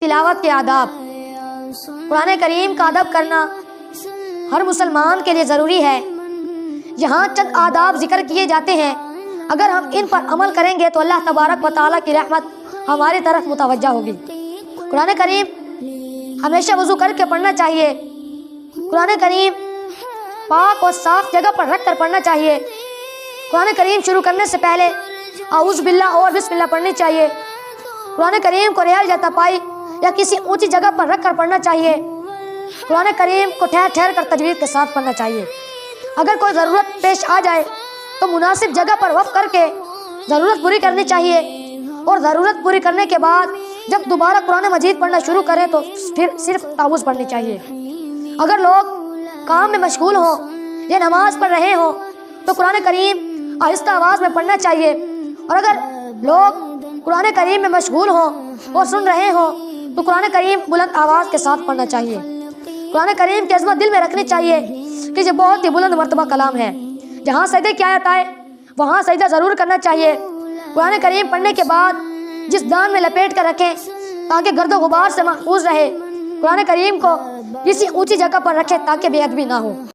تلاوت کے آداب۔ قرآن کریم کا ادب کرنا ہر مسلمان کے لیے ضروری ہے۔ یہاں چند آداب ذکر کیے جاتے ہیں، اگر ہم ان پر عمل کریں گے تو اللہ تبارک و تعالیٰ کی رحمت ہماری طرف متوجہ ہوگی۔ قرآن کریم ہمیشہ وضو کر کے پڑھنا چاہیے۔ قرآن کریم پاک اور صاف جگہ پر رکھ کر پڑھنا چاہیے۔ قرآن کریم شروع کرنے سے پہلے اعوذ باللہ اور بسم اللہ پڑھنی چاہیے۔ قرآن کریم کو ریال یا تپائی یا کسی اونچی جگہ پر رکھ کر پڑھنا چاہیے۔ قرآن کریم کو ٹھہر ٹھہر کر تجوید کے ساتھ پڑھنا چاہیے۔ اگر کوئی ضرورت پیش آ جائے تو مناسب جگہ پر وقف کر کے ضرورت پوری کرنی چاہیے، اور ضرورت پوری کرنے کے بعد جب دوبارہ قرآن مجید پڑھنا شروع کریں تو پھر صرف تعوذ پڑھنی چاہیے۔ اگر لوگ کام میں مشغول ہوں یا نماز پڑھ رہے ہوں تو قرآن کریم آہستہ آواز میں پڑھنا چاہیے، اور اگر لوگ قرآن کریم میں مشغول ہوں اور سن رہے ہوں تو قرآن کریم بلند آواز کے ساتھ پڑھنا چاہیے۔ قرآن کریم کی عظمت دل میں رکھنی چاہیے کہ یہ بہت ہی بلند مرتبہ کلام ہے۔ جہاں سجدے کی آیت آئے وہاں سجدہ ضرور کرنا چاہیے۔ قرآن کریم پڑھنے کے بعد جس دان میں لپیٹ کر رکھیں تاکہ گرد و غبار سے محفوظ رہے۔ قرآن کریم کو کسی اونچی جگہ پر رکھیں تاکہ بے ادبی نہ ہو۔